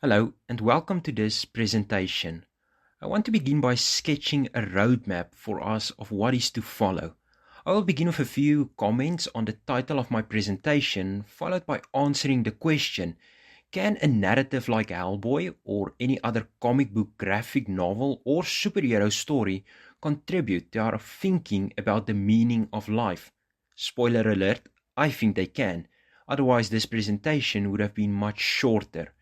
Hello and welcome to this presentation. I want to begin by sketching a roadmap for us of what is to follow. I will begin with a few comments on the title of my presentation, followed by answering the question, can a narrative like Hellboy or any other comic book, graphic novel or superhero story contribute to our thinking about the meaning of life? Spoiler alert, I think they can. Otherwise this presentation would have been much shorter.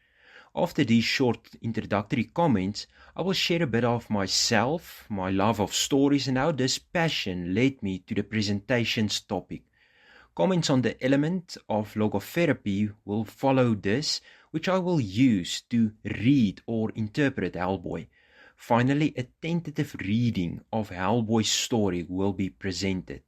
After these short introductory comments, I will share a bit of myself, my love of stories, and how this passion led me to the presentation's topic. Comments on the element of logotherapy will follow this, which I will use to read or interpret Hellboy. Finally, a tentative reading of Hellboy's story will be presented.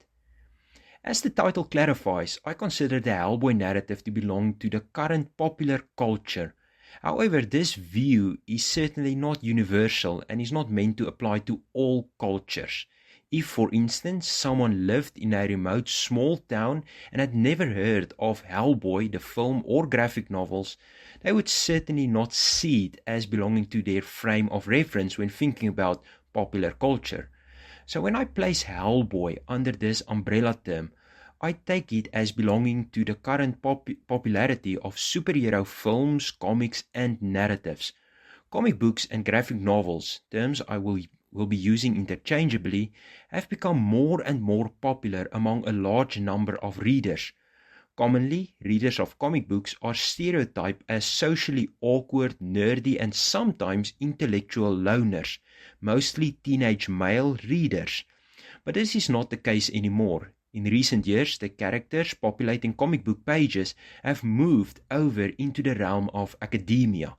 As the title clarifies, I consider the Hellboy narrative to belong to the current popular culture. However, this view is certainly not universal and is not meant to apply to all cultures. If, for instance, someone lived in a remote small town and had never heard of Hellboy, the film or graphic novels, they would certainly not see it as belonging to their frame of reference when thinking about popular culture. So when I place Hellboy under this umbrella term, I take it as belonging to the current popularity of superhero films, comics, and narratives. Comic books and graphic novels, terms I will be using interchangeably, have become more and more popular among a large number of readers. Commonly, readers of comic books are stereotyped as socially awkward, nerdy, and sometimes intellectual loners, mostly teenage male readers. But this is not the case anymore. In recent years, the characters populating comic book pages have moved over into the realm of academia.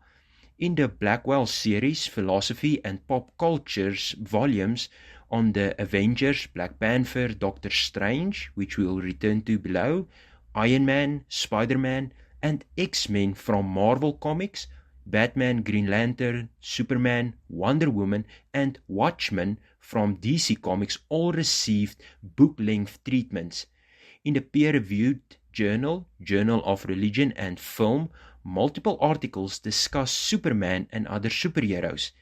In the Blackwell series, Philosophy and Pop Culture's volumes on the Avengers, Black Panther, Doctor Strange, which we will return to below, Iron Man, Spider-Man, and X-Men from Marvel Comics, Batman, Green Lantern, Superman, Wonder Woman, and Watchmen from DC Comics all received book-length treatments. In the peer-reviewed Journal of Religion and Film, multiple articles discuss Superman and other superheroes.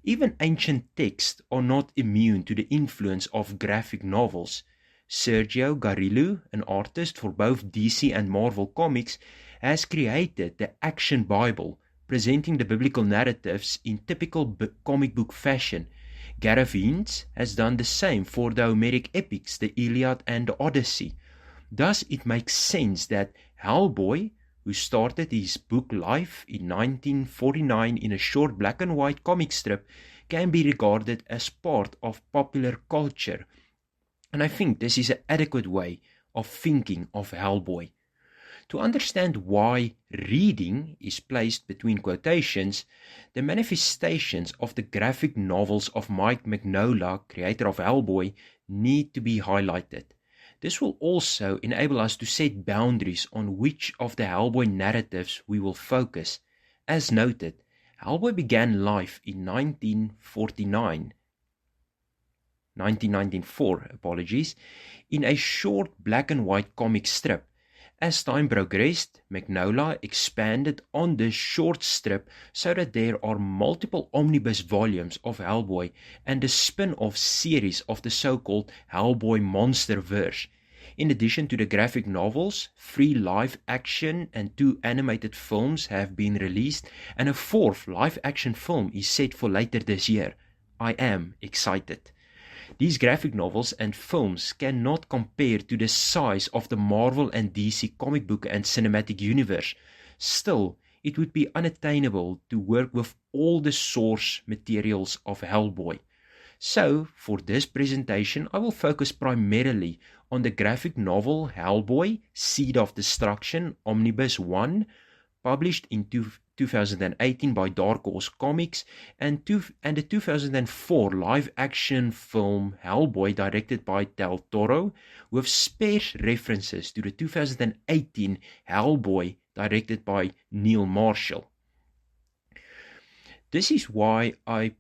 Even ancient texts are not immune to the influence of graphic novels. Sergio Garillo, an artist for both DC and Marvel Comics, has created the Action Bible, presenting the biblical narratives in typical comic book fashion. Gareth Hines has done the same for the Homeric epics, the Iliad and the Odyssey. Thus, it makes sense that Hellboy, who started his book life in 1949 in a short black and white comic strip, can be regarded as part of popular culture. And I think this is an adequate way of thinking of Hellboy. To understand why reading is placed between quotations, the manifestations of the graphic novels of Mike Mignola, creator of Hellboy, need to be highlighted. This will also enable us to set boundaries on which of the Hellboy narratives we will focus. As noted, Hellboy began life in 1994, in a short black and white comic strip. As time progressed, Mignola expanded on this short strip so that there are multiple omnibus volumes of Hellboy and a spin-off series of the so-called Hellboy Monsterverse. In addition to the graphic novels, 3 live-action and 2 animated films have been released, and a 4th live-action film is set for later this year. I am excited. These graphic novels and films cannot compare to the size of the Marvel and DC comic book and cinematic universe. Still, it would be unattainable to work with all the source materials of Hellboy. So, for this presentation, I will focus primarily on the graphic novel Hellboy, Seed of Destruction, Omnibus 1, published in 2018 by Dark Horse Comics, and the 2004 live-action film Hellboy, directed by Del Toro, with sparse references to the 2018 Hellboy, directed by Neil Marshall. This is why I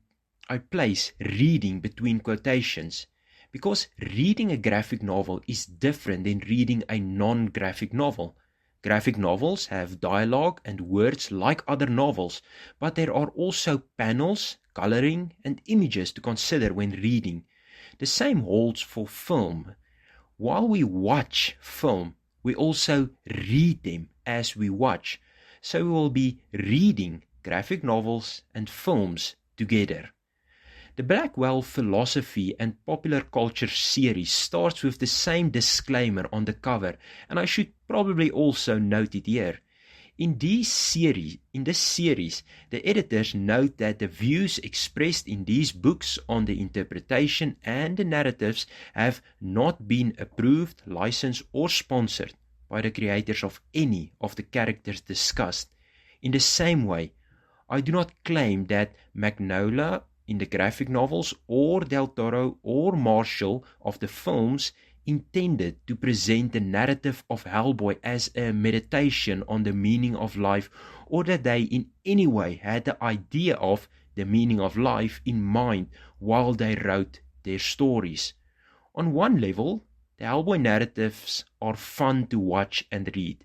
place reading between quotations, because reading a graphic novel is different than reading a non-graphic novel. Graphic novels have dialogue and words like other novels, but there are also panels, coloring, and images to consider when reading. The same holds for film. While we watch film, we also read them as we watch. So we will be reading graphic novels and films together. The Blackwell Philosophy and Popular Culture series starts with the same disclaimer on the cover, and I should probably also note it here. In this series, the editors note that the views expressed in these books on the interpretation and the narratives have not been approved, licensed, or sponsored by the creators of any of the characters discussed. In the same way, I do not claim that Magnolia in the graphic novels or Del Toro or Marshall of the films intended to present the narrative of Hellboy as a meditation on the meaning of life, or that they in any way had the idea of the meaning of life in mind while they wrote their stories. On one level, the Hellboy narratives are fun to watch and read.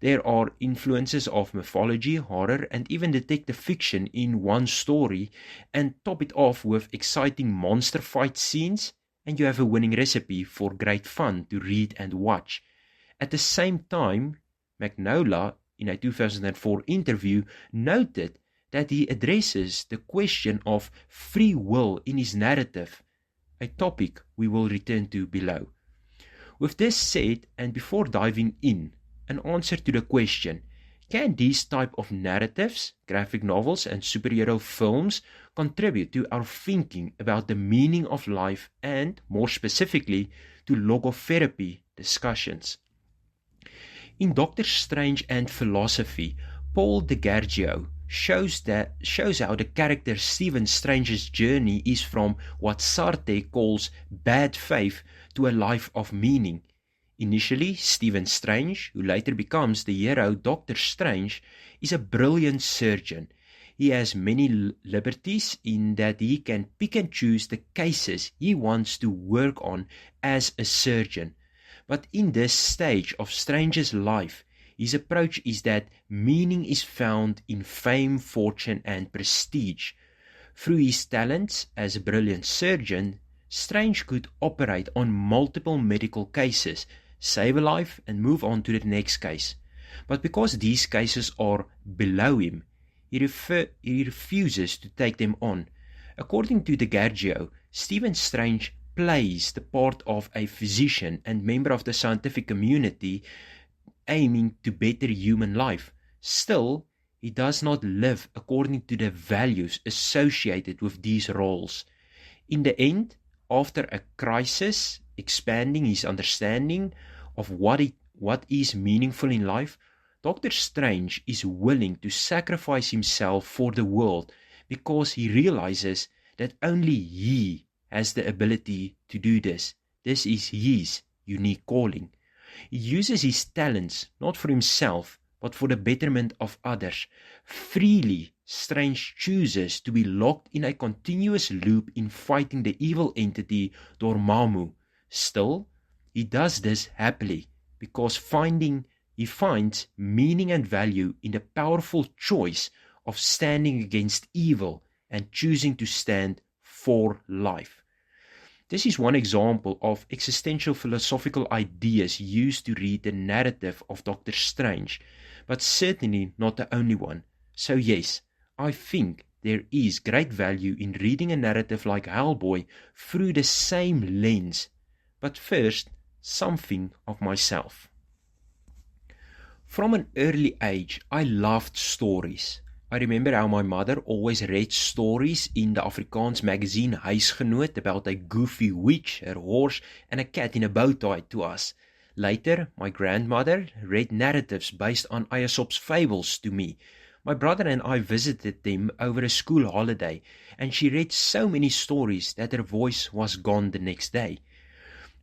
There are influences of mythology, horror, and even detective fiction in one story, and top it off with exciting monster fight scenes, and you have a winning recipe for great fun to read and watch. At the same time, Magnolia, in a 2004 interview, noted that he addresses the question of free will in his narrative, a topic we will return to below. With this said, and before diving in, an answer to the question, can these type of narratives, graphic novels and superhero films contribute to our thinking about the meaning of life and, more specifically, to logotherapy discussions? In Doctor Strange and Philosophy, Paul DeGargio shows how the character Stephen Strange's journey is from what Sartre calls bad faith to a life of meaning. Initially, Stephen Strange, who later becomes the hero Doctor Strange, is a brilliant surgeon. He has many liberties in that he can pick and choose the cases he wants to work on as a surgeon. But in this stage of Strange's life, his approach is that meaning is found in fame, fortune, and prestige. Through his talents as a brilliant surgeon, Strange could operate on multiple medical cases, save a life, and move on to the next case. But because these cases are below him, he refuses to take them on. According to DeGargio, Stephen Strange plays the part of a physician and member of the scientific community aiming to better human life. Still, he does not live according to the values associated with these roles. In the end, after a crisis, expanding his understanding of what is meaningful in life, Doctor Strange is willing to sacrifice himself for the world because he realizes that only he has the ability to do this. This is his unique calling. He uses his talents not for himself, but for the betterment of others. Freely, Strange chooses to be locked in a continuous loop in fighting the evil entity Dormammu. Still, he does this happily because he finds meaning and value in the powerful choice of standing against evil and choosing to stand for life. This is one example of existential philosophical ideas used to read the narrative of Doctor Strange, but certainly not the only one. So yes, I think there is great value in reading a narrative like Hellboy through the same lens. But first, something of myself. From an early age, I loved stories. I remember how my mother always read stories in the Afrikaans magazine Huisgenoot about a goofy witch, a horse, and a cat in a bow tie to us. Later, my grandmother read narratives based on Aesop's fables to me. My brother and I visited them over a school holiday, and she read so many stories that her voice was gone the next day.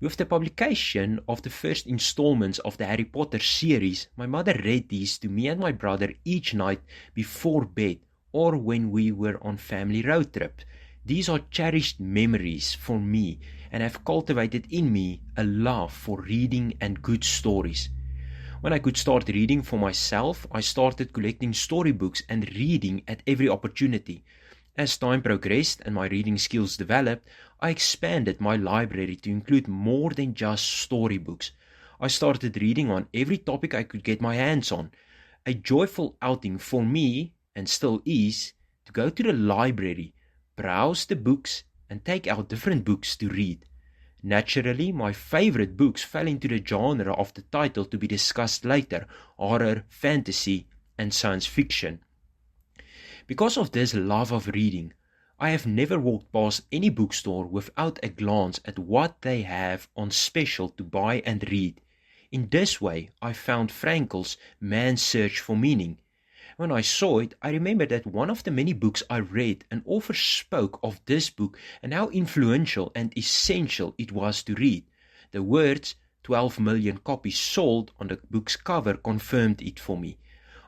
With the publication of the first installments of the Harry Potter series, my mother read these to me and my brother each night before bed or when we were on family road trips. These are cherished memories for me and have cultivated in me a love for reading and good stories. When I could start reading for myself, I started collecting storybooks and reading at every opportunity. As time progressed and my reading skills developed, I expanded my library to include more than just storybooks. I started reading on every topic I could get my hands on. A joyful outing for me, and still is, to go to the library, browse the books, and take out different books to read. Naturally, my favorite books fell into the genre of the title to be discussed later: horror, fantasy, and science fiction. Because of this love of reading, I have never walked past any bookstore without a glance at what they have on special to buy and read. In this way, I found Frankel's Man's Search for Meaning. When I saw it, I remembered that one of the many books I read, an author spoke of this book and how influential and essential it was to read. The words 12 million copies sold on the book's cover confirmed it for me.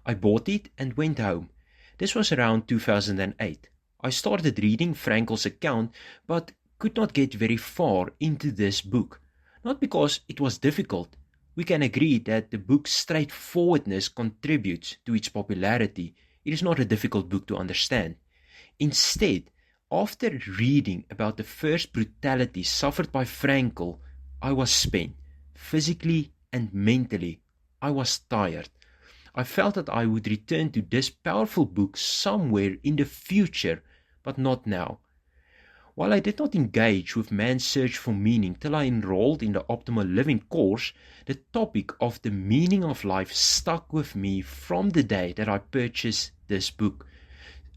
I bought it and went home. This was around 2008. I started reading Frankel's account, but could not get very far into this book. Not because it was difficult. We can agree that the book's straightforwardness contributes to its popularity. It is not a difficult book to understand. Instead, after reading about the first brutality suffered by Frankel, I was spent, physically and mentally. I was tired. I felt that I would return to this powerful book somewhere in the future, but not now. While I did not engage with Man's Search for Meaning till I enrolled in the Optimal Living course, the topic of the meaning of life stuck with me from the day that I purchased this book.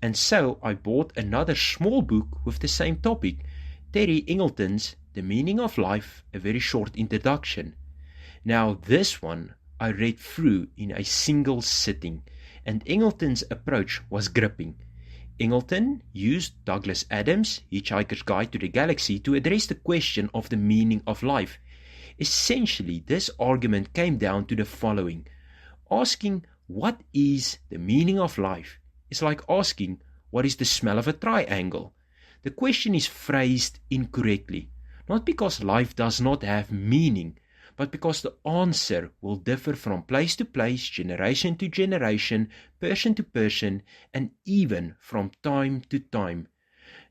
And so I bought another small book with the same topic, Terry Ingleton's The Meaning of Life, a very short introduction. Now this one I read through in a single sitting, and Ingleton's approach was gripping. Ingleton used Douglas Adams' Hitchhiker's Guide to the Galaxy to address the question of the meaning of life. Essentially, this argument came down to the following. Asking what is the meaning of life is like asking what is the smell of a triangle. The question is phrased incorrectly, not because life does not have meaning, but because the answer will differ from place to place, generation to generation, person to person, and even from time to time.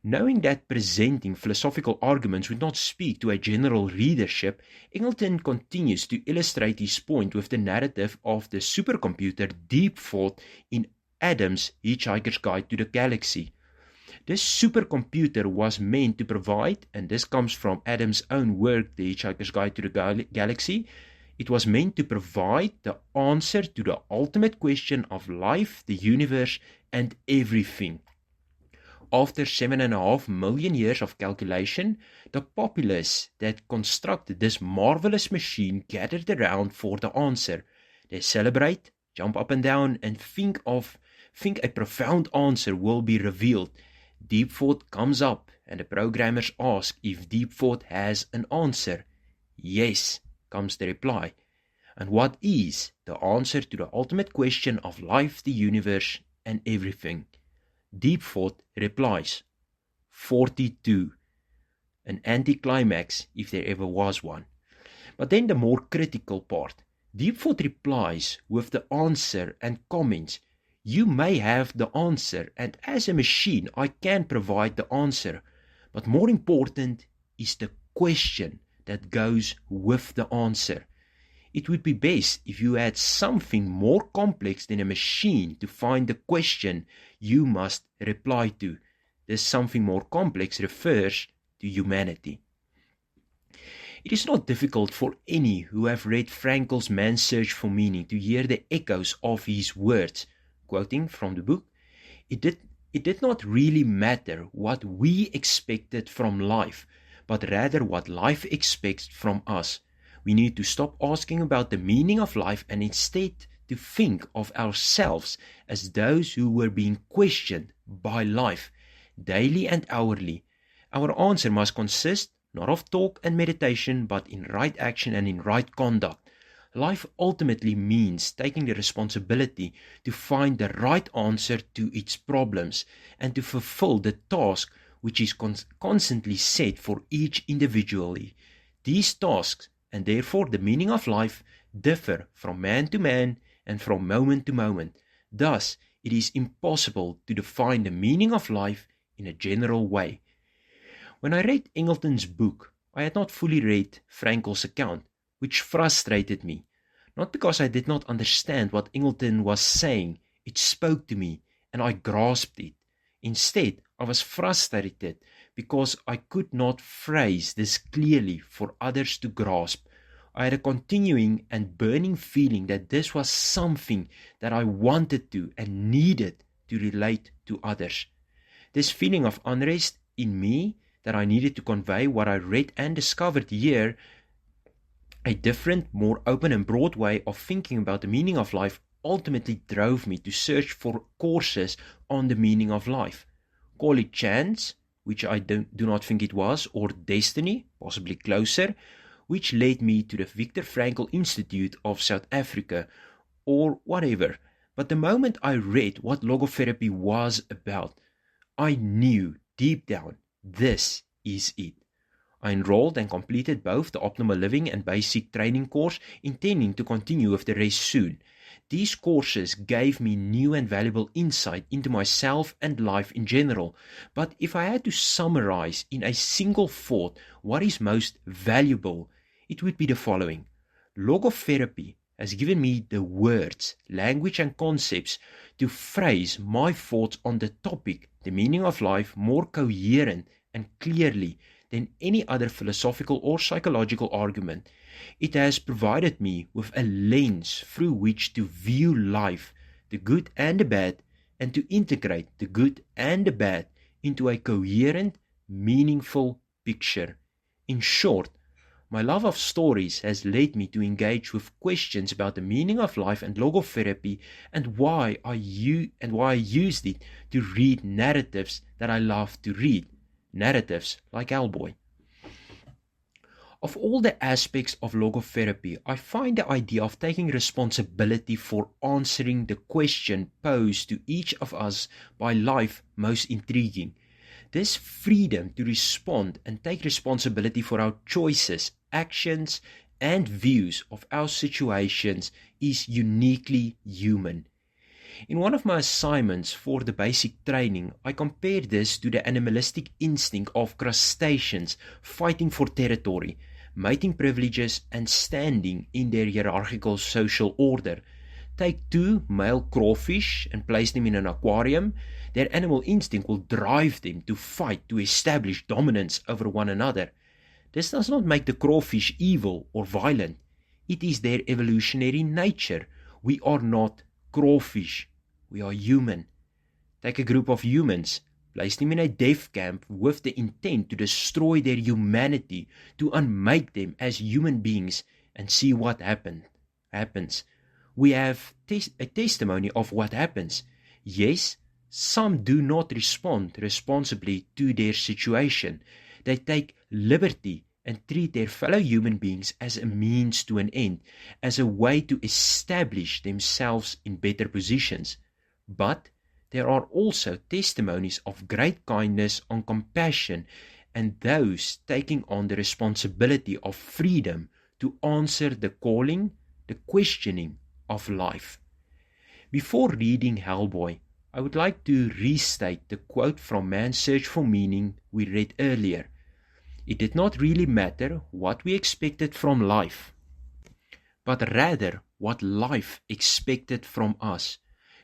Knowing that presenting philosophical arguments would not speak to a general readership, Ingleton continues to illustrate his point with the narrative of the supercomputer Deep Thought in Adams' Hitchhiker's Guide to the Galaxy. This supercomputer was meant to provide, and this comes from Adams' own work, The Hitchhiker's Guide to the Galaxy, it was meant to provide the answer to the ultimate question of life, the universe, and everything. After 7.5 million years of calculation, the populace that constructed this marvelous machine gathered around for the answer. They celebrate, jump up and down, and think a profound answer will be revealed. Deep Thought comes up, and the programmers ask if Deep Thought has an answer. Yes, comes the reply. And what is the answer to the ultimate question of life, the universe, and everything? Deep Thought replies, 42. An anticlimax, if there ever was one. But then the more critical part. Deep Thought replies with the answer and comments, you may have the answer, and as a machine I can provide the answer, but more important is the question that goes with the answer. It would be best if you had something more complex than a machine to find the question you must reply to. This something more complex refers to humanity. It is not difficult for any who have read Frankel's Man's Search for Meaning to hear the echoes of his words. Quoting from the book, it did not really matter what we expected from life, but rather what life expects from us. We need to stop asking about the meaning of life and instead to think of ourselves as those who were being questioned by life, daily and hourly. Our answer must consist not of talk and meditation, but in right action and in right conduct. Life ultimately means taking the responsibility to find the right answer to its problems and to fulfill the task which is constantly set for each individually. These tasks, and therefore the meaning of life, differ from man to man and from moment to moment. Thus, it is impossible to define the meaning of life in a general way. When I read Engleton's book, I had not fully read Frankel's account, which frustrated me. Not because I did not understand what Engleton was saying, it spoke to me and I grasped it. Instead, I was frustrated because I could not phrase this clearly for others to grasp. I had a continuing and burning feeling that this was something that I wanted to and needed to relate to others. This feeling of unrest in me that I needed to convey what I read and discovered here, a different, more open and broad way of thinking about the meaning of life, ultimately drove me to search for courses on the meaning of life. Call it chance, which I do not think it was, or destiny, possibly closer, which led me to the Viktor Frankl Institute of South Africa, or whatever. But the moment I read what logotherapy was about, I knew deep down, this is it. I enrolled and completed both the Optimal Living and Basic Training course, intending to continue with the rest soon. These courses gave me new and valuable insight into myself and life in general. But if I had to summarize in a single thought what is most valuable, it would be the following. Logotherapy has given me the words, language and concepts to phrase my thoughts on the topic, the meaning of life, more coherent and clearly than any other philosophical or psychological argument. It has provided me with a lens through which to view life, the good and the bad, and to integrate the good and the bad into a coherent, meaningful picture. In short, my love of stories has led me to engage with questions about the meaning of life and logotherapy and why I used it to read narratives that I love to read, narratives like Hellboy. Of all the aspects of logotherapy, I find the idea of taking responsibility for answering the question posed to each of us by life most intriguing. This freedom to respond and take responsibility for our choices, actions, and views of our situations is uniquely human. In one of my assignments for the basic training, I compared this to the animalistic instinct of crustaceans fighting for territory, mating privileges, and standing in their hierarchical social order. Take two male crawfish and place them in an aquarium. Their animal instinct will drive them to fight to establish dominance over one another. This does not make the crawfish evil or violent. It is their evolutionary nature. We are not crawfish. We are human. Take a group of humans, place them in a death camp with the intent to destroy their humanity, to unmake them as human beings, and see what happens. We have a testimony of what happens. Yes, some do not respond responsibly to their situation. They take liberty and treat their fellow human beings as a means to an end, as a way to establish themselves in better positions. But there are also testimonies of great kindness and compassion, and those taking on the responsibility of freedom to answer the calling, the questioning of life. Before reading Hellboy, I would like to restate the quote from Man's Search for Meaning we read earlier. It did not really matter what we expected from life, but rather what life expected from us.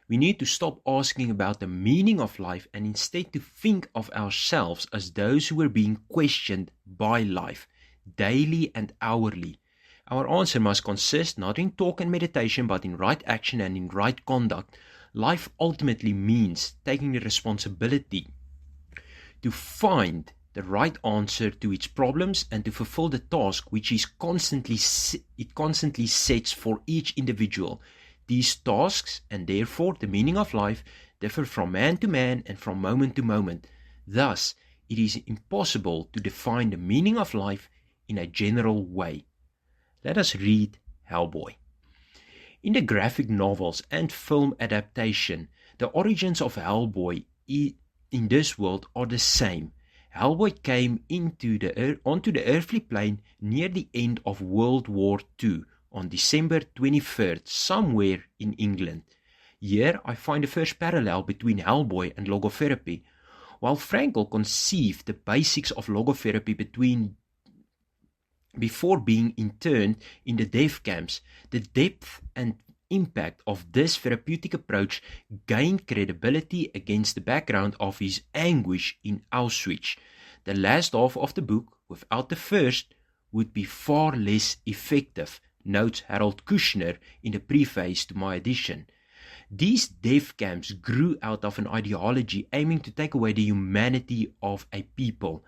We need to stop asking about the meaning of life and instead to think of ourselves as those who are being questioned by life, daily and hourly. Our answer must consist not in talk and meditation, but in right action and in right conduct. Life ultimately means taking the responsibility to find the right answer to its problems and to fulfill the task which it constantly sets for each individual. These tasks, and therefore the meaning of life, differ from man to man and from moment to moment. Thus, it is impossible to define the meaning of life in a general way. Let us read Hellboy. In the graphic novels and film adaptation, the origins of Hellboy in this world are the same. Hellboy came onto the earthly plane near the end of World War II on December 23rd, somewhere in England. Here I find the first parallel between Hellboy and logotherapy. While Frankl conceived the basics of logotherapy before being interned in the death camps, the depth and impact of this therapeutic approach gained credibility against the background of his anguish in Auschwitz. The last half of the book, without the first, would be far less effective, notes Harold Kushner in the preface to my edition. These death camps grew out of an ideology aiming to take away the humanity of a people.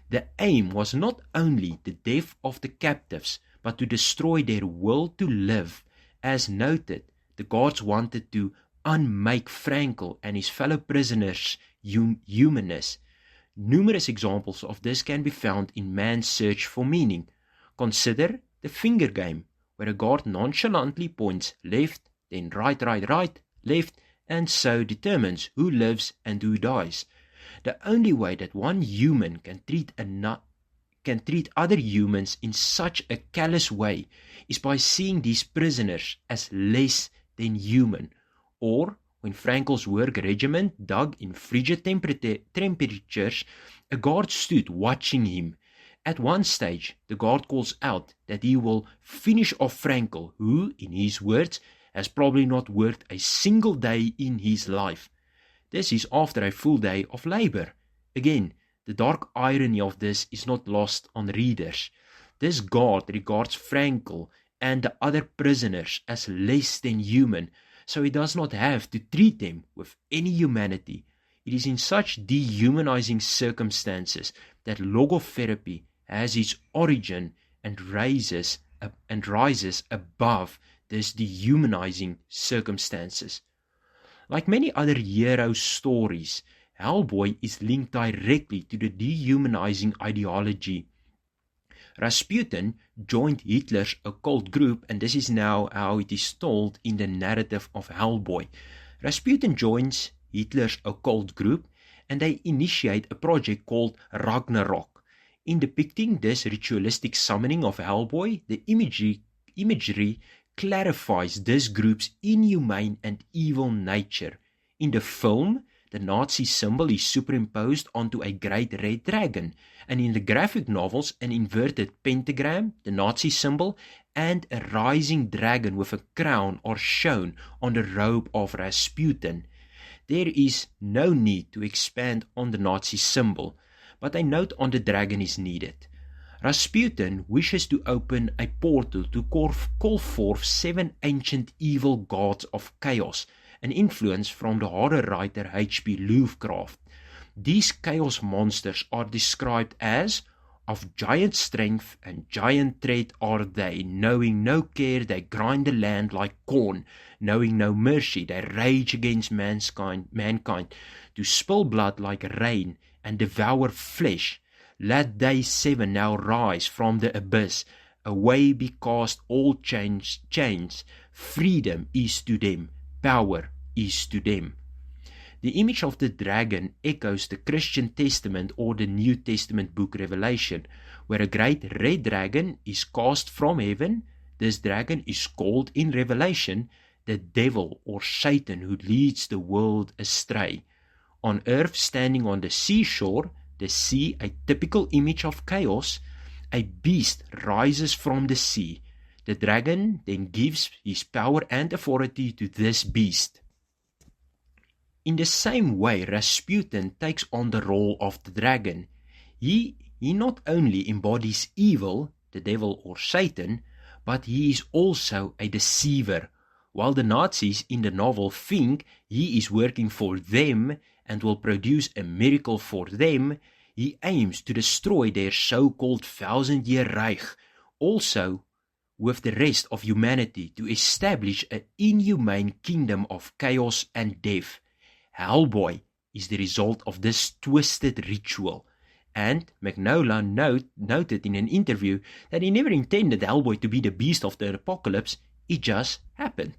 The aim was not only the death of the captives, but to destroy their will to live. As noted, the guards wanted to unmake Frankl and his fellow prisoners humanness. Numerous examples of this can be found in Man's Search for Meaning. Consider the finger game, where a guard nonchalantly points left, then right, left, and so determines who lives and who dies. The only way that one human can treat other humans in such a callous way is by seeing these prisoners as less than human. Or, when Frankl's work regiment dug in frigid temperatures, a guard stood watching him. At one stage, the guard calls out that he will finish off Frankl, who, in his words, has probably not worked a single day in his life. This is after a full day of labor. Again, the dark irony of this is not lost on readers. This guard regards Frankl and the other prisoners as less than human, so he does not have to treat them with any humanity. It is in such dehumanizing circumstances that logotherapy has its origin and rises above these dehumanizing circumstances. Like many other hero stories, Hellboy is linked directly to the dehumanizing ideology. Rasputin joined Hitler's occult group, and this is now how it is told in the narrative of Hellboy. Rasputin joins Hitler's occult group, and they initiate a project called Ragnarok. In depicting this ritualistic summoning of Hellboy, the imagery clarifies this group's inhumane and evil nature. In the film, the Nazi symbol is superimposed onto a great red dragon, and in the graphic novels, an inverted pentagram, the Nazi symbol, and a rising dragon with a crown are shown on the robe of Rasputin. There is no need to expand on the Nazi symbol, but a note on the dragon is needed. Rasputin wishes to open a portal to call forth 7 ancient evil gods of chaos, an influence from the horror writer H.P. Lovecraft. These chaos monsters are described as, of giant strength and giant tread are they, knowing no care they grind the land like corn, knowing no mercy they rage against mankind, to spill blood like rain and devour flesh. Let they 7 now rise from the abyss, away be cast all chains, freedom is to them, power is to them. The image of the dragon echoes the Christian Testament or the New Testament book Revelation, where a great red dragon is cast from heaven. This dragon is called in Revelation the devil or Satan who leads the world astray. On earth, standing on the seashore, the sea, a typical image of chaos, a beast rises from the sea. The dragon then gives his power and authority to this beast. In the same way, Rasputin takes on the role of the dragon. He not only embodies evil, the devil or Satan, but he is also a deceiver. While the Nazis in the novel think he is working for them and will produce a miracle for them, he aims to destroy their so-called 1,000-year Reich, also with the rest of humanity, to establish an inhumane kingdom of chaos and death. Hellboy is the result of this twisted ritual, and Mignola noted in an interview that he never intended Hellboy to be the beast of the apocalypse, it just happened.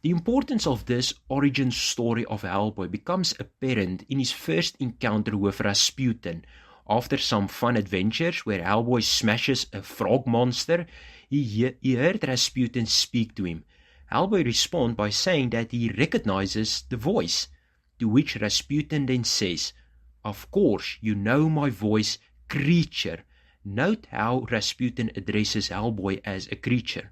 The importance of this origin story of Hellboy becomes apparent in his first encounter with Rasputin. After some fun adventures where Hellboy smashes a frog monster, he heard Rasputin speak to him. Hellboy responds by saying that he recognizes the voice, to which Rasputin then says, "Of course, you know my voice, creature." Note how Rasputin addresses Hellboy as a creature.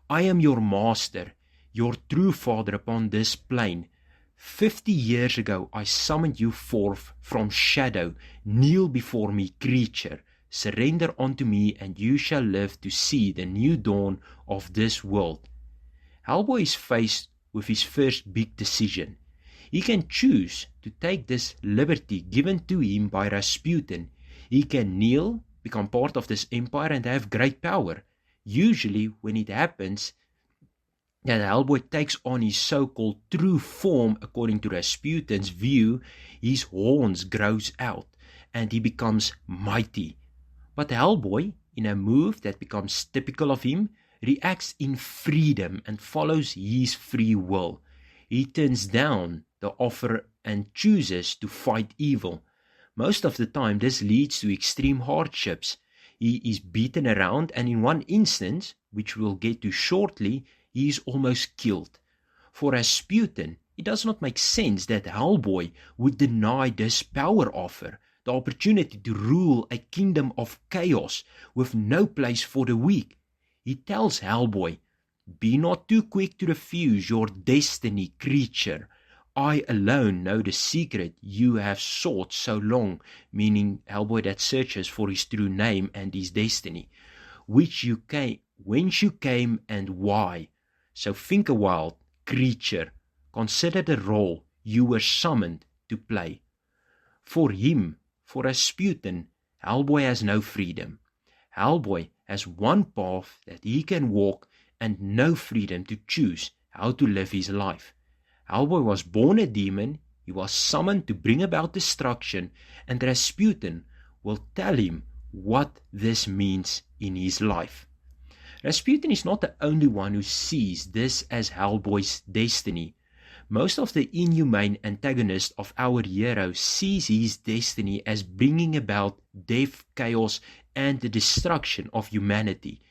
"I am your master, your true father upon this plane. 50 years ago I summoned you forth from shadow. Kneel before me, creature. Surrender unto me, and you shall live to see the new dawn of this world." Hellboy is faced with his first big decision. He can choose to take this liberty given to him by Rasputin. He can kneel, become part of this empire, and have great power. Usually, when it happens that Hellboy takes on his so-called true form, according to Rasputin's view, his horns grows out, and he becomes mighty. But Hellboy, in a move that becomes typical of him, reacts in freedom and follows his free will. He turns down the offer and chooses to fight evil. Most of the time, this leads to extreme hardships. He is beaten around, and in one instance, which we'll get to shortly, he is almost killed. For Rasputin, it does not make sense that Hellboy would deny this power offer, the opportunity to rule a kingdom of chaos with no place for the weak. He tells Hellboy, "Be not too quick to refuse your destiny, creature. I alone know the secret you have sought so long," meaning Hellboy that searches for his true name and his destiny, "whence you came and why. So think a while, creature. Consider the role you were summoned to play." For him, for Rasputin, Hellboy has no freedom. Hellboy has one path that he can walk and no freedom to choose how to live his life. Hellboy was born a demon, he was summoned to bring about destruction, and Rasputin will tell him what this means in his life. Rasputin is not the only one who sees this as Hellboy's destiny. Most of the inhumane antagonists of our hero sees his destiny as bringing about death, chaos, and the destruction of humanity.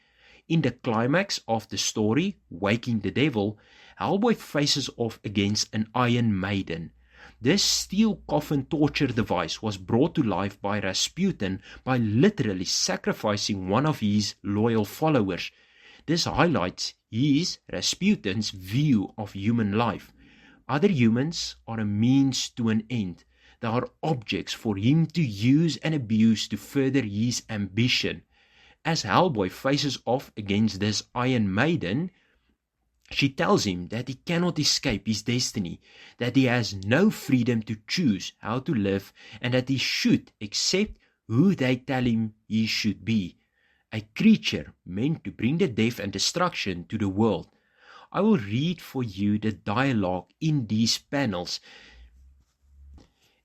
In the climax of the story, Waking the Devil, Hellboy faces off against an Iron Maiden. This steel coffin torture device was brought to life by Rasputin by literally sacrificing one of his loyal followers. This highlights Rasputin's view of human life. Other humans are a means to an end. They are objects for him to use and abuse to further his ambition. As Hellboy faces off against this Iron Maiden, she tells him that he cannot escape his destiny, that he has no freedom to choose how to live, and that he should accept who they tell him he should be, a creature meant to bring the death and destruction to the world. I will read for you the dialogue in these panels.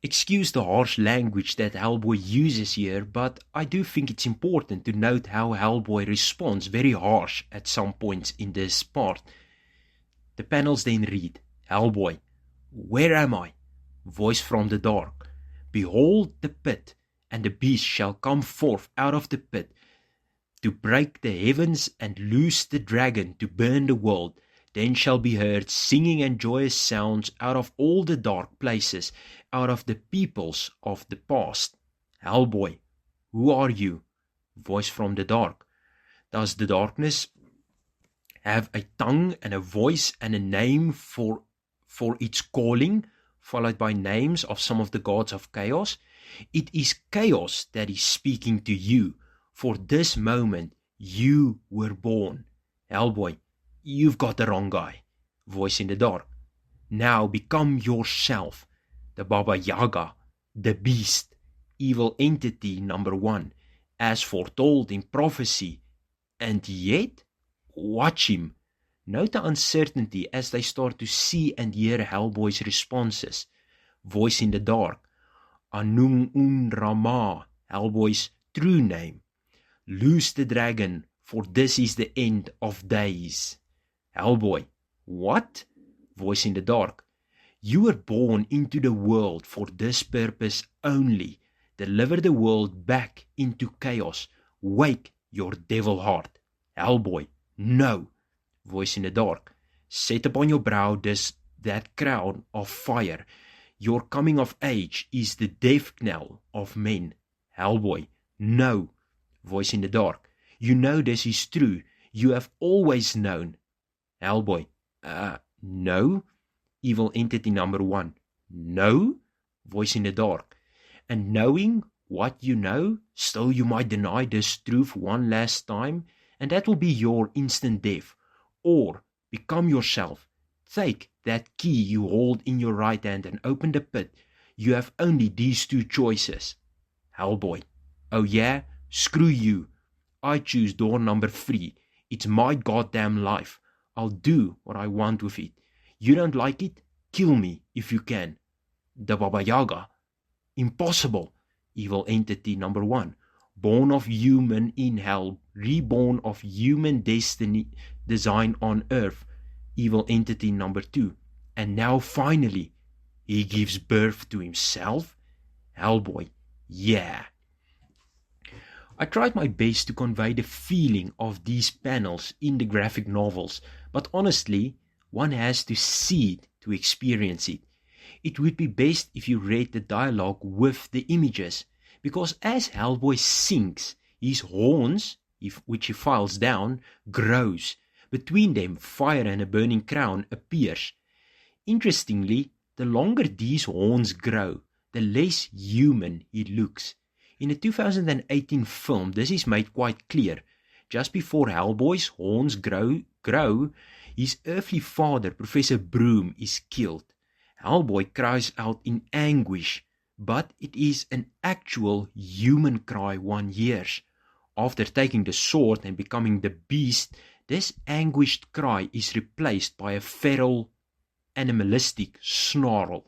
Excuse the harsh language that Hellboy uses here, but I do think it's important to note how Hellboy responds very harsh at some points in this part. The panels then read, Hellboy, where am I? Voice from the dark. Behold the pit, and the beast shall come forth out of the pit, to break the heavens and loose the dragon to burn the world. Then shall be heard singing and joyous sounds out of all the dark places, out of the peoples of the past. Hellboy, who are you? Voice from the dark. Does the darkness have a tongue and a voice and a name for its calling, followed by names of some of the gods of chaos? It is chaos that is speaking to you. For this moment you were born. Hellboy, you've got the wrong guy. Voice in the dark. Now become yourself. The Baba Yaga, the beast, evil entity number 1, as foretold in prophecy. And yet, watch him. Note the uncertainty as they start to see and hear Hellboy's responses. Voice in the dark. Anung Un Rama, Hellboy's true name. Loose the dragon, for this is the end of days. Hellboy, what? Voice in the dark. You were born into the world for this purpose only. Deliver the world back into chaos. Wake your devil heart. Hellboy, no. Voice in the dark. Set upon your brow that crown of fire. Your coming of age is the death knell of men. Hellboy, no. Voice in the dark. You know this is true. You have always known. Hellboy, no. Evil entity number 1. No. Voice in the dark. And knowing what you know, still you might deny this truth one last time, and that will be your instant death. Or become yourself. Take that key you hold in your right hand and open the pit. You have only these 2 choices. Hellboy, oh yeah? Screw you. I choose door number 3. It's my goddamn life. I'll do what I want with it. You don't like it? Kill me if you can. The Baba Yaga. Impossible. Evil entity number 1. Born of human in hell, reborn of human destiny, design on earth. Evil entity number 2. And now finally, he gives birth to himself? Hellboy, yeah. I tried my best to convey the feeling of these panels in the graphic novels, but honestly, one has to see it to experience it. It would be best if you read the dialogue with the images, because as Hellboy sinks, his horns, which he files down, grows. Between them, fire and a burning crown appears. Interestingly, the longer these horns grow, the less human he looks. In the 2018 film, this is made quite clear. Just before Hellboy's horns grow, his earthly father, Professor Broom, is killed. Hellboy cries out in anguish, but it is an actual human cry one hears. After taking the sword and becoming the beast, this anguished cry is replaced by a feral, animalistic snarl.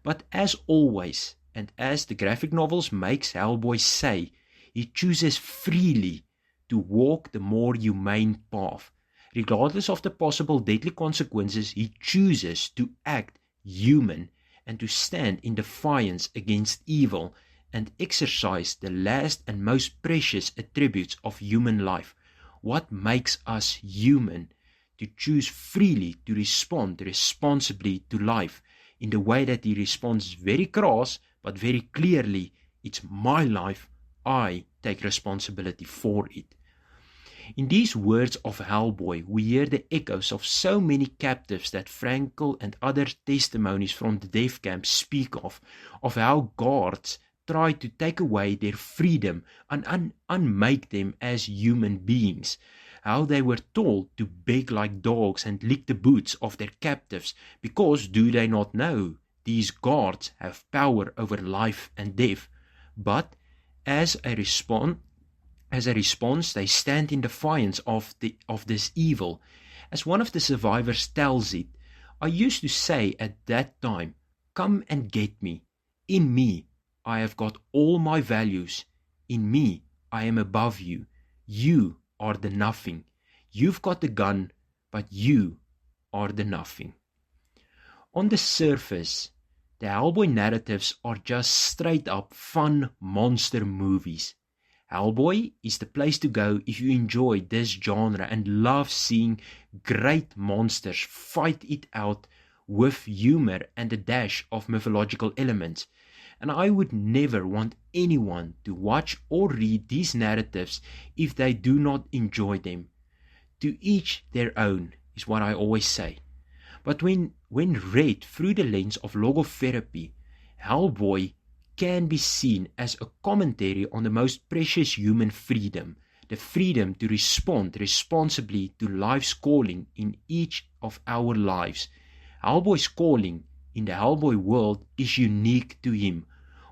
But as always, and as the graphic novels makes Hellboy say, he chooses freely to walk the more humane path. Regardless of the possible deadly consequences, he chooses to act human and to stand in defiance against evil and exercise the last and most precious attributes of human life. What makes us human? To choose freely to respond responsibly to life in the way that he responds very crass, but very clearly, it's my life, I take responsibility for it. In these words of Hellboy, we hear the echoes of so many captives that Frankel and other testimonies from the death camp speak of how guards tried to take away their freedom and unmake them as human beings, how they were told to beg like dogs and lick the boots of their captives, because do they not know these guards have power over life and death? But as a response, they stand in defiance of this evil. As one of the survivors tells it, I used to say at that time, come and get me. In me, I have got all my values. In me, I am above you. You are the nothing. You've got the gun, but you are the nothing. On the surface, the Hellboy narratives are just straight up fun monster movies. Hellboy is the place to go if you enjoy this genre and love seeing great monsters fight it out with humor and a dash of mythological elements. And I would never want anyone to watch or read these narratives if they do not enjoy them. To each their own is what I always say. But when read through the lens of logotherapy, Hellboy can be seen as a commentary on the most precious human freedom, the freedom to respond responsibly to life's calling in each of our lives. Hellboy's calling in the Hellboy world is unique to him.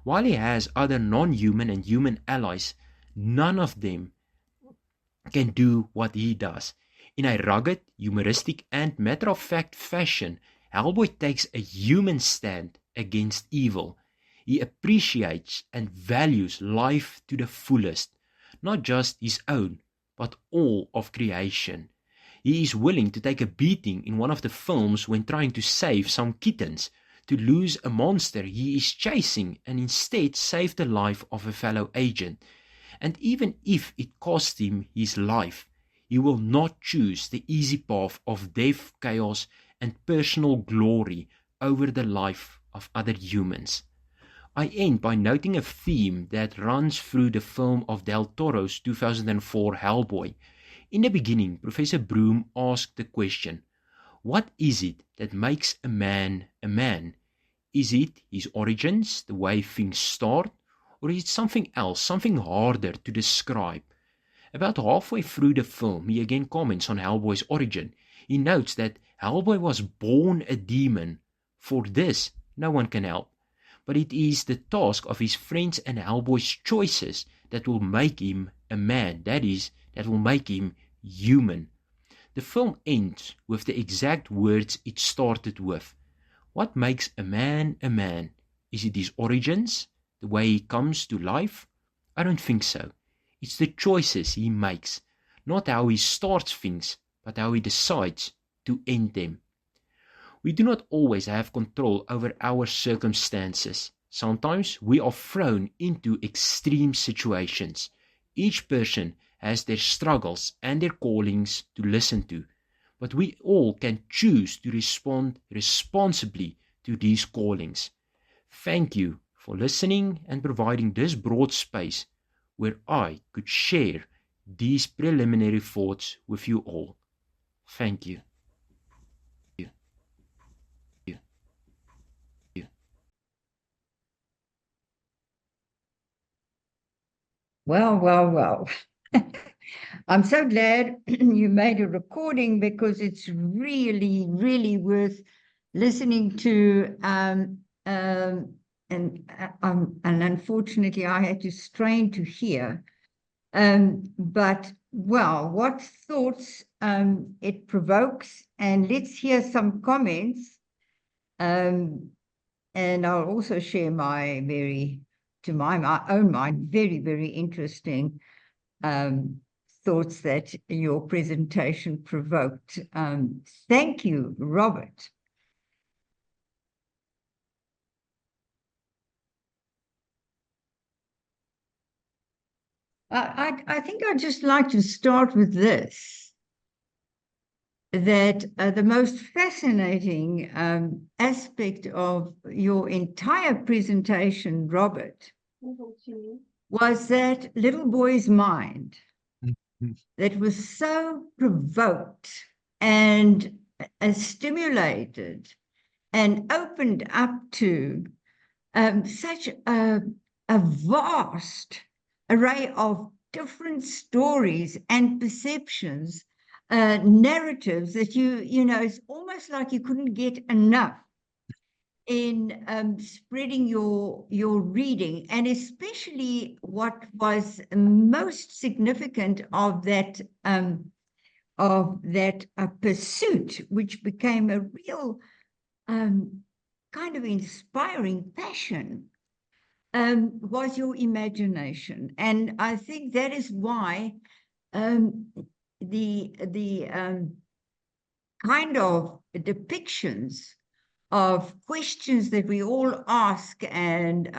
While he has other non-human and human allies, none of them can do what he does. In a rugged, humoristic and matter-of-fact fashion, Hellboy takes a human stand against evil. He appreciates and values life to the fullest, not just his own, but all of creation. He is willing to take a beating in one of the films when trying to save some kittens, to lose a monster he is chasing and instead save the life of a fellow agent. And even if it cost him his life, he will not choose the easy path of death, chaos, and personal glory over the life of other humans. I end by noting a theme that runs through the film of Del Toro's 2004 Hellboy. In the beginning, Professor Broom asked the question, what is it that makes a man a man? Is it his origins, the way things start, or is it something else, something harder to describe? About halfway through the film, he again comments on Hellboy's origin. He notes that Hellboy was born a demon. For this, no one can help. But it is the task of his friends and Hellboy's choices that will make him a man. That is, that will make him human. The film ends with the exact words it started with. What makes a man a man? Is it his origins? The way he comes to life? I don't think so. It's the choices he makes, not how he starts things, but how he decides to end them. We do not always have control over our circumstances. Sometimes we are thrown into extreme situations. Each person has their struggles and their callings to listen to, but we all can choose to respond responsibly to these callings. Thank you for listening and providing this broad space where I could share these preliminary thoughts with you all. Thank you. Well, well, well. I'm so glad you made a recording because it's really, really worth listening to. And unfortunately, I had to strain to hear. But well, what thoughts it provokes, and let's hear some comments. And I'll also share my to my own mind, very, very interesting thoughts that your presentation provoked. Thank you, Robert. I think I'd just like to start with this, that the most fascinating aspect of your entire presentation, Robert, was that little boy's mind that was so provoked and stimulated and opened up to such a vast array of different stories and perceptions, narratives that you know, it's almost like you couldn't get enough in spreading your reading, and especially what was most significant of that pursuit, which became a real kind of inspiring passion, was your imagination. And I think that is why the kind of depictions of questions that we all ask and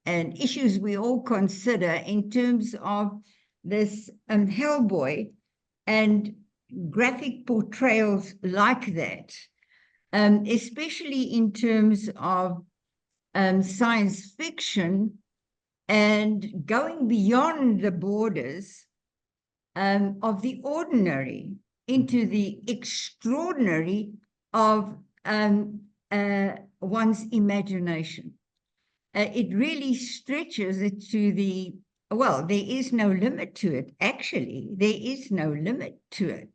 issues we all consider in terms of this Hellboy and graphic portrayals like that, especially in terms of science fiction and going beyond the borders of the ordinary into the extraordinary of one's imagination. It really stretches it to the, well, there is no limit to it. Actually, there is no limit to it.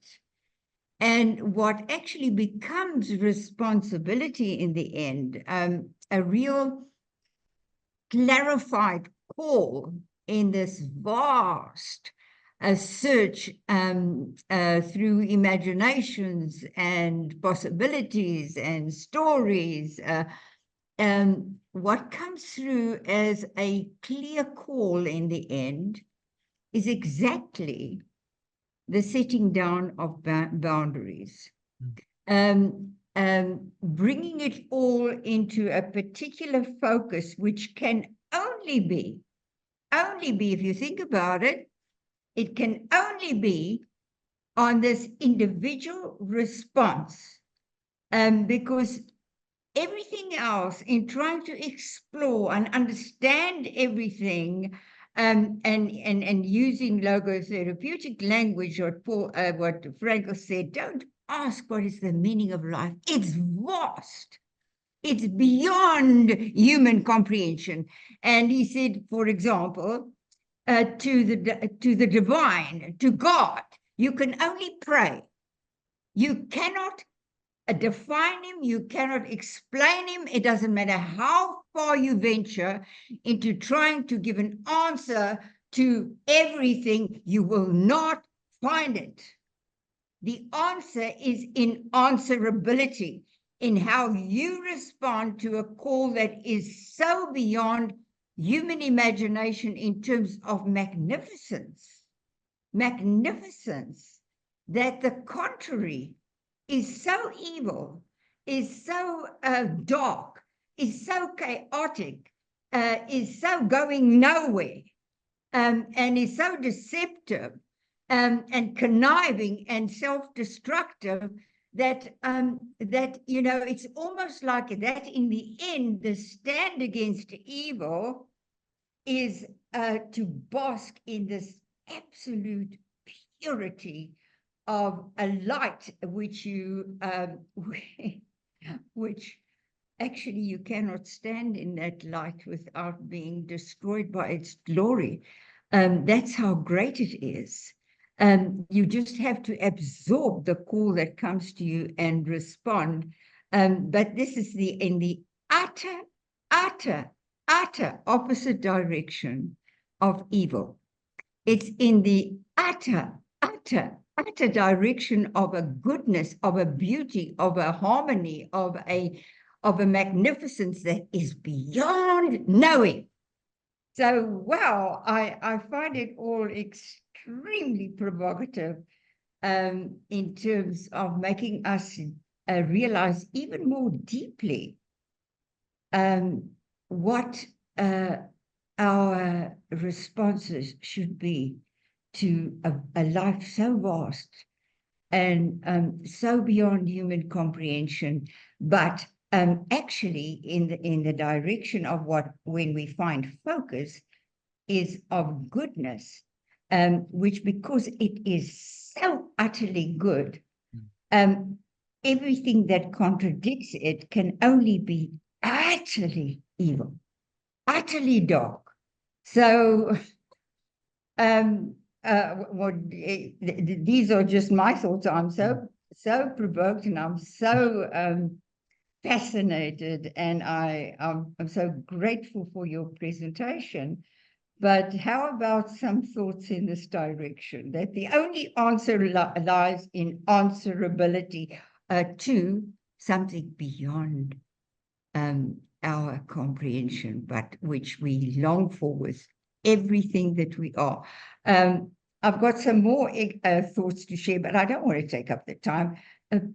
And what actually becomes responsibility in the end, a real clarified call in this vast search through imaginations and possibilities and stories. What comes through as a clear call in the end is exactly the setting down of boundaries. bringing it all into a particular focus, which can only be, if you think about it, it can only be on this individual response, because everything else in trying to explore and understand everything, and using logotherapeutic language, what Frankel said, don't ask what is the meaning of life. It's vast. It's beyond human comprehension. And he said, for example, to the divine, to God, you can only pray. You cannot define him, you cannot explain him. It doesn't matter how far you venture into trying to give an answer to everything, you will not find it. The answer is in answerability, in how you respond to a call that is so beyond human imagination in terms of magnificence, that the contrary is so evil, is so dark, is so chaotic, is so going nowhere, and is so deceptive, and conniving and self-destructive, that it's almost like that in the end, the stand against evil is to bask in this absolute purity of a light which actually you cannot stand in that light without being destroyed by its glory. That's how great it is. You just have to absorb the call that comes to you and respond. But this is in the utter opposite direction of evil. It's in the utter direction of a goodness, of a beauty, of a harmony, of a magnificence that is beyond knowing. So, wow, I find it all extremely provocative, in terms of making us realize even more deeply what our responses should be to a life so vast and so beyond human comprehension, but actually in the direction of what, when we find focus, is of goodness, which, because it is so utterly good, everything that contradicts it can only be utterly evil, utterly dark. So these are just my thoughts. I'm so provoked, and I'm so fascinated, and I'm so grateful for your presentation. But how about some thoughts in this direction, that the only answer lies in answerability to something beyond our comprehension, but which we long for with everything that we are. I've got some more thoughts to share, but I don't want to take up the time.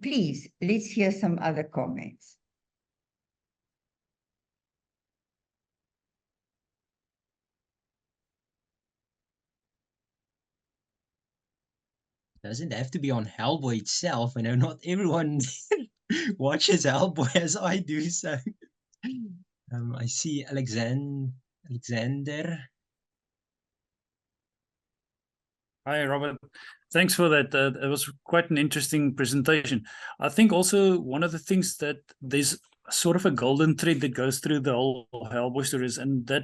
Please, let's hear some other comments. Doesn't have to be on Hellboy itself. I know not everyone watches Hellboy as I do. So I see Alexander. Hi, Robert. Thanks for that. It was quite an interesting presentation. I think also one of the things that there's sort of a golden thread that goes through the whole Hellboy stories, and that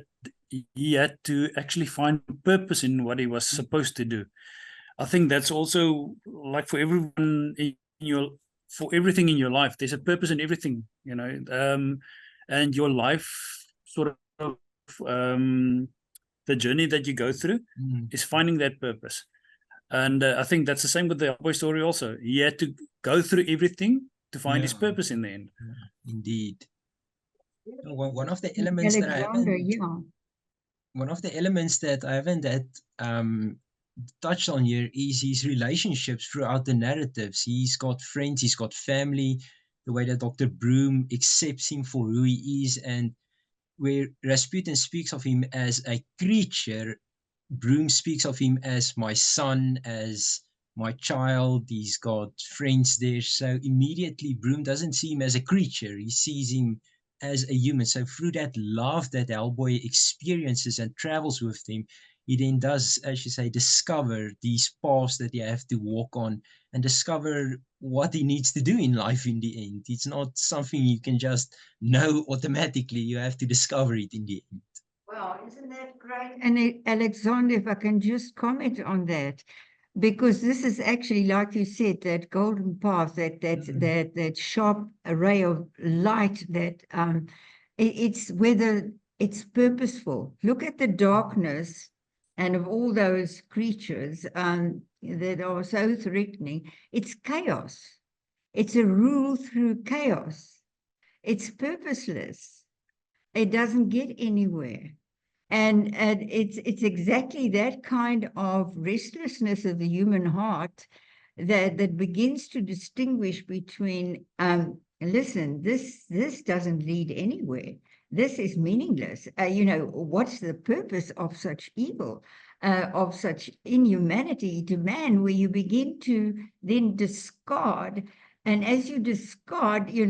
he had to actually find purpose in what he was supposed to do. I think that's also like for everyone in for everything in your life, there's a purpose in everything, and your life sort of the journey that you go through is finding that purpose. And I think that's the same with the Hellboy story also. He had to go through everything to find his purpose in the end. Indeed. One of the elements that I haven't touched on here is his relationships throughout the narratives. He's got friends, he's got family, the way that Dr. Broom accepts him for who he is, and where Rasputin speaks of him as a creature, Broom speaks of him as my son, as my child. He's got friends there. So immediately, Broom doesn't see him as a creature. He sees him as a human. So through that love that Hellboy experiences and travels with him, he then does, as you say, discover these paths that you have to walk on and discover what he needs to do in life in the end. It's not something you can just know automatically. You have to discover it in the end. Wow, isn't that great? And Alexander, if I can just comment on that, because this is actually, like you said, that golden path, that sharp ray of light, that it's whether it's purposeful. Look at the darkness and of all those creatures that are so threatening. It's chaos. It's a rule through chaos. It's purposeless. It doesn't get anywhere. And it's exactly that kind of restlessness of the human heart that begins to distinguish between, listen, this doesn't lead anywhere. This is meaningless. What's the purpose of such evil, of such inhumanity to man, where you begin to then discard, and as you discard, you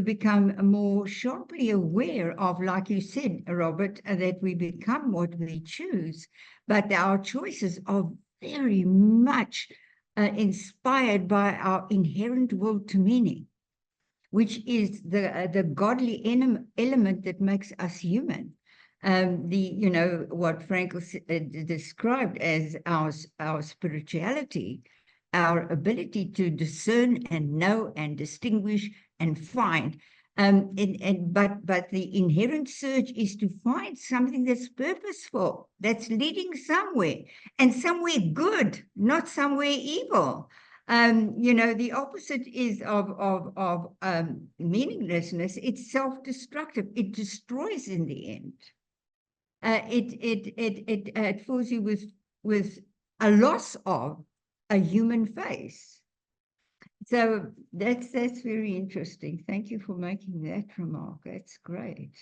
become more sharply aware of, like you said, Robert, that we become what we choose, but our choices are very much inspired by our inherent will to meaning, which is the godly element that makes us human. What Frankl described as our spirituality, our ability to discern and know and distinguish and find. But the inherent surge is to find something that's purposeful, that's leading somewhere, and somewhere good, not somewhere evil. The opposite is of meaninglessness. It's self-destructive. It destroys in the end. It fills you with a loss of a human face. So that's very interesting. Thank you for making that remark. That's great.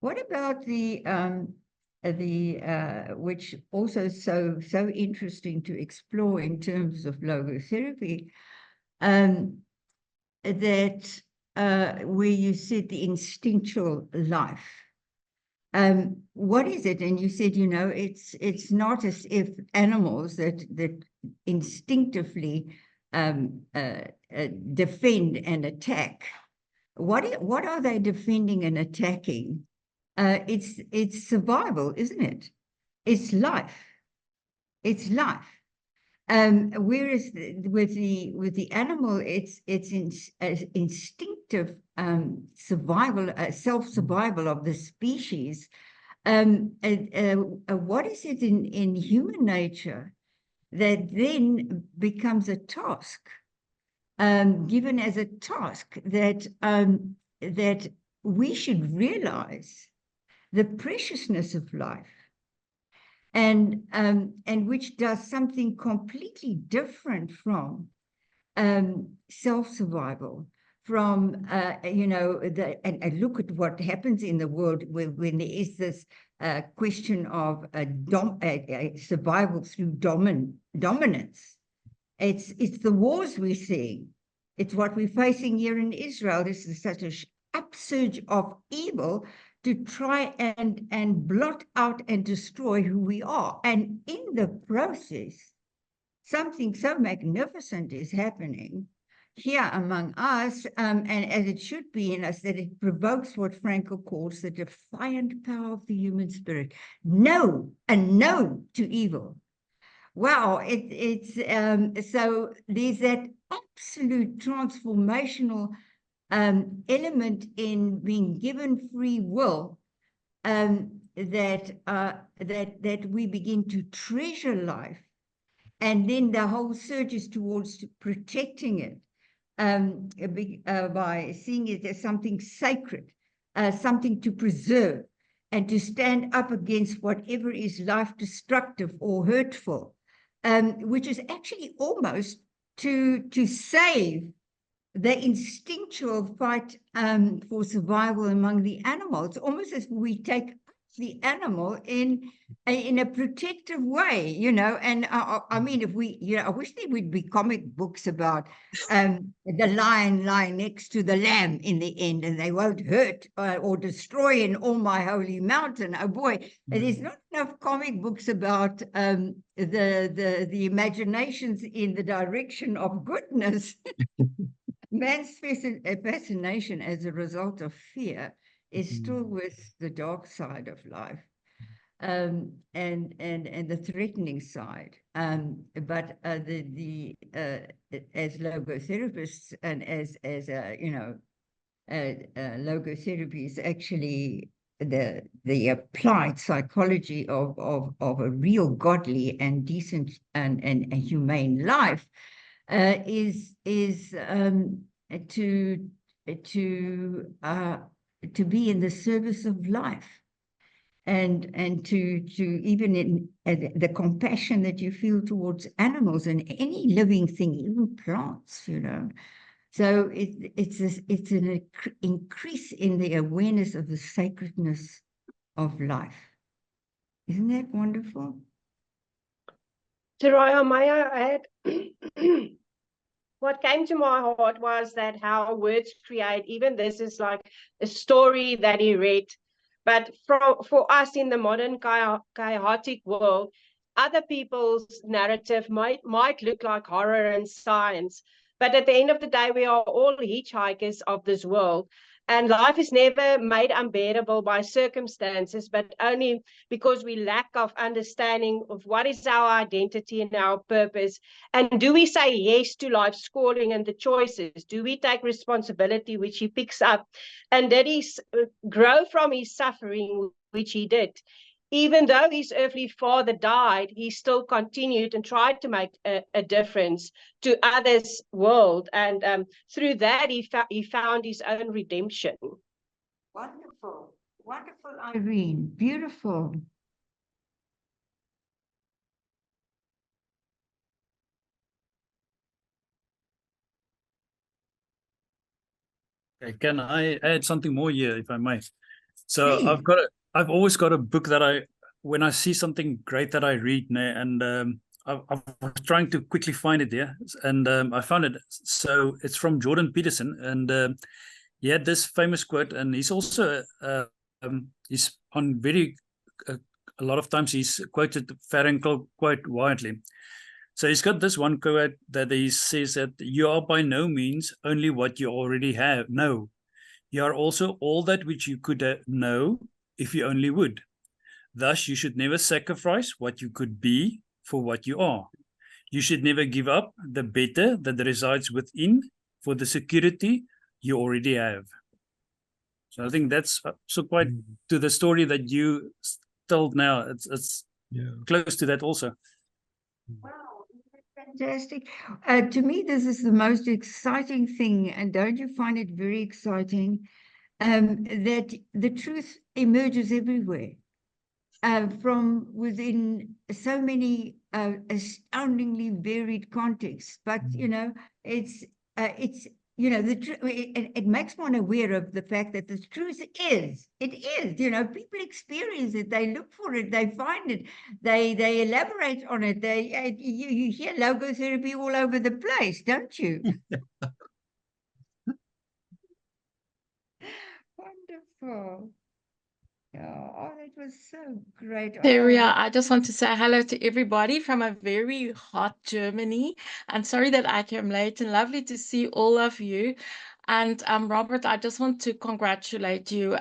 What about the which also so interesting to explore in terms of logotherapy, that where you said the instinctual life. What is it? And you said, it's not as if animals that instinctively defend and attack. What are they defending and attacking? It's survival, isn't it? It's life. It's life. Whereas with the animal, it's instinctive survival, self-survival of the species. What is it in human nature that then becomes a task, given as a task that we should realize the preciousness of life, and which does something completely different from self-survival, from and look at what happens in the world when there is this question of survival through dominance. It's the wars we're seeing. It's what we're facing here in Israel. This is such an upsurge of evil to try and blot out and destroy who we are. And in the process, something so magnificent is happening here among us, and as it should be in us, that it provokes what Frankl calls the defiant power of the human spirit. No, and no to evil. Wow, so there's that absolute transformational element in being given free will, that we begin to treasure life, and then the whole surge is towards protecting it, by seeing it as something sacred, something to preserve, and to stand up against whatever is life-destructive or hurtful, which is actually almost to save the instinctual fight for survival among the animals. It's almost as we take the animal in a protective way, you know. And I mean, if we, you know, I wish there would be comic books about the lion lying next to the lamb in the end, and they won't hurt or destroy in all my holy mountain. Oh boy, there's not enough comic books about the imaginations in the direction of goodness. Man's fascination as a result of fear is still with the dark side of life, and the threatening side. But as logotherapists and as you know, logotherapy is actually the applied psychology of a real godly and decent and humane life. Is to be in the service of life, and to even in the compassion that you feel towards animals and any living thing, even plants, you know. So it's an increase in the awareness of the sacredness of life. Isn't that wonderful? Soraya, may I add? What came to my heart was that how words create, even this is like a story that he read, but for us in the modern chaotic world, other people's narrative might look like horror and science, but at the end of the day, we are all hitchhikers of this world. And life is never made unbearable by circumstances, but only because we lack of understanding of what is our identity and our purpose. And do we say yes to life's calling and the choices? Do we take responsibility, which he picks up? And did he grow from his suffering, which he did? Even though his earthly father died, he still continued and tried to make a difference to others' world. And through that, he found his own redemption. Wonderful. Wonderful, Irene. Beautiful. Can I add something more here, if I may? So Please. I've always got a book that when I see something great that I read, and I was trying to quickly find it there, and I found it. So it's from Jordan Peterson, and he had this famous quote, and he's also he's on very a lot of times he's quoted Farrakhan quite widely. So he's got this one quote that he says that you are by no means only what you already know. You are also all that which you could know if you only would. Thus, you should never sacrifice what you could be for what you are. You should never give up the better that resides within for the security you already have. So I think that's so quite to the story that you told now. It's close to that also. Wow, fantastic. To me, this is the most exciting thing, and don't you find it very exciting that the truth emerges everywhere from within so many astoundingly varied contexts. But you know, it's you know, it makes one aware of the fact that the truth is, you know, people experience it, they look for it, they find it, they elaborate on it. You hear logotherapy all over the place, don't you? Wonderful. Oh, that was so great. Teria, I just want to say hello to everybody from a very hot Germany. And sorry that I came late, and lovely to see all of you. And Robert, I just want to congratulate you.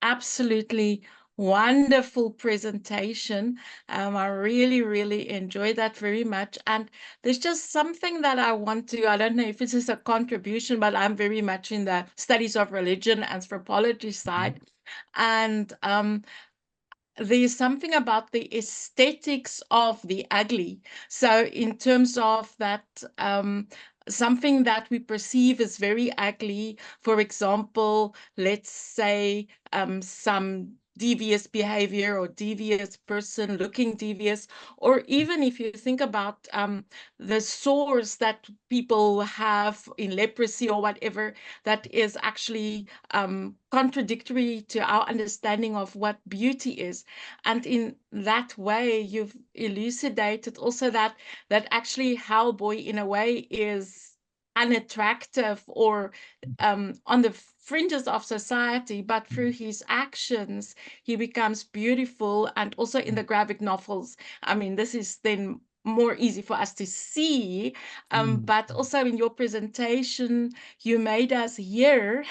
Absolutely wonderful presentation. I really, really enjoyed that very much. And there's just something that I want to, I don't know if this is a contribution, but I'm very much in the studies of religion and anthropology side. And there's something about the aesthetics of the ugly. So in terms of that, something that we perceive as very ugly, for example, let's say some devious behavior or devious person looking devious, or even if you think about the sores that people have in leprosy or whatever, that is actually contradictory to our understanding of what beauty is. And in that way, you've elucidated also that actually Hellboy in a way is unattractive or on the fringes of society, but through his actions, he becomes beautiful. And also in the graphic novels, I mean, this is then more easy for us to see, but also in your presentation, you made us hear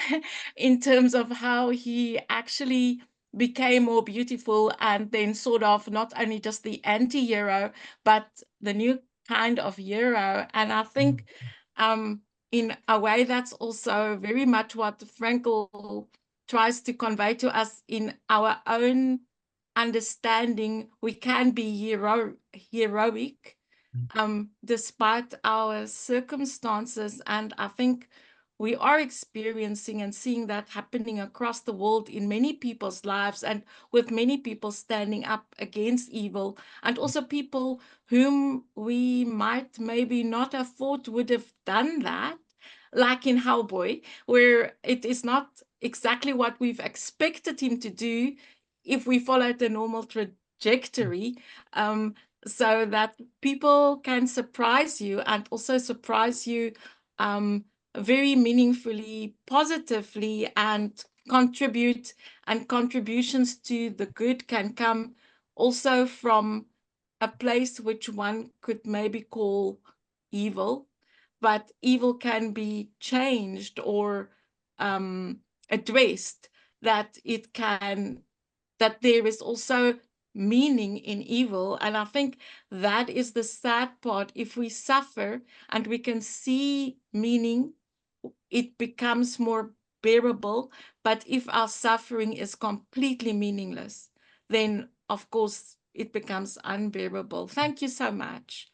in terms of how he actually became more beautiful, and then sort of not only just the anti-hero, but the new kind of hero. And I think in a way, that's also very much what Frankel tries to convey to us in our own understanding. We can be heroic despite our circumstances. And I think we are experiencing and seeing that happening across the world in many people's lives, and with many people standing up against evil, and also people whom we might maybe not have thought would have done that, like in Hellboy, where it is not exactly what we've expected him to do if we followed the normal trajectory. So that people can surprise you, and also surprise you very meaningfully, positively, and contribute. And contributions to the good can come also from a place which one could maybe call evil, but evil can be changed or addressed, that it can, that there is also meaning in evil. And I think that is the sad part. If we suffer and we can see meaning, it becomes more bearable. But if our suffering is completely meaningless, then of course it becomes unbearable. Thank you so much.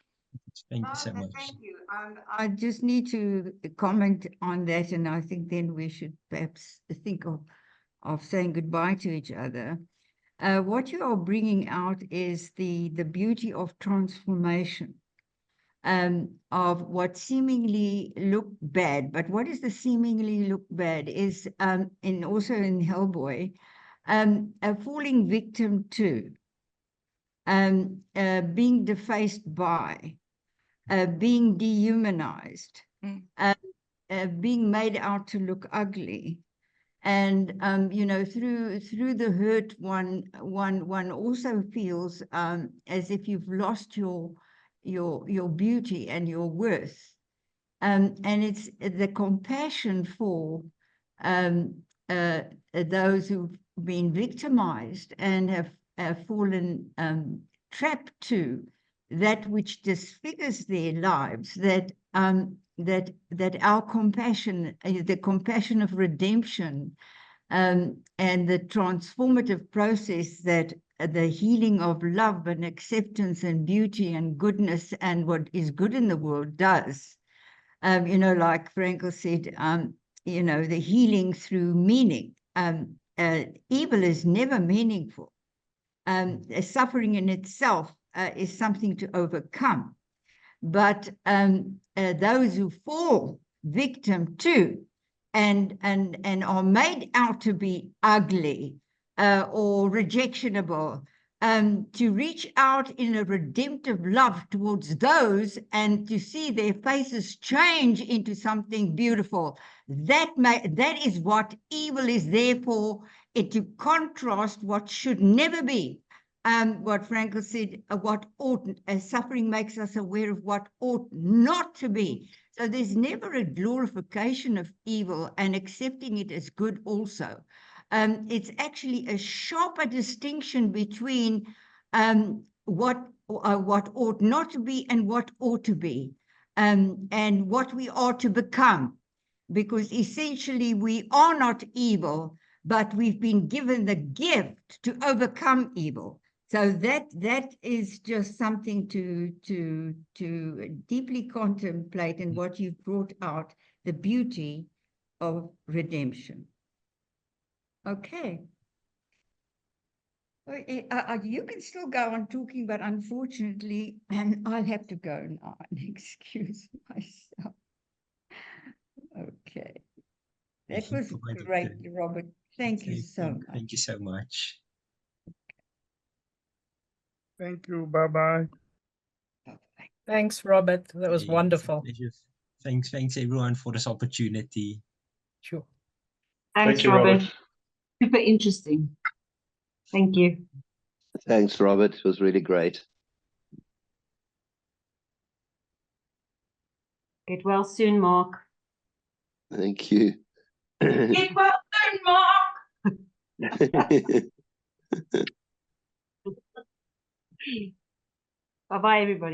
Thank you so much. Thank you. I just need to comment on that, and I think then we should perhaps think of saying goodbye to each other. What you are bringing out is the beauty of transformation, of what seemingly look bad. But what is the seemingly look bad is, also in Hellboy, a falling victim to, being defaced by, being dehumanized, being made out to look ugly. And through the hurt, one also feels as if you've lost your beauty and your worth. And it's the compassion for those who've been victimized and have fallen trapped to that which disfigures their lives, that our compassion, the compassion of redemption, and the transformative process that the healing of love and acceptance and beauty and goodness and what is good in the world does. Like Frankel said, the healing through meaning. Evil is never meaningful. Suffering in itself is something to overcome. But those who fall victim to and are made out to be ugly or rejectionable, to reach out in a redemptive love towards those and to see their faces change into something beautiful, that is what evil is there for, to contrast what should never be. What Frankel said, what ought, suffering makes us aware of what ought not to be. So there's never a glorification of evil and accepting it as good also. It's actually a sharper distinction between what ought not to be and what ought to be, and what we are to become. Because essentially we are not evil, but we've been given the gift to overcome evil. So that is just something to deeply contemplate, and what you've brought out, the beauty of redemption. Okay. You can still go on talking, but unfortunately, I'll have to go now and excuse myself. Okay. That was great, Robert. Thank you so much. Thank you so much. Thank you. Bye-bye. Bye-bye. Thanks, Robert. That was It's a wonderful. pleasure. Thanks everyone for this opportunity. Sure. Thanks, Thank you, Robert. Robert. Super interesting. Thank you. Thanks, Robert. It was really great. Get well soon, Mark. Thank you. Get well soon, Mark. Bye-bye, everybody.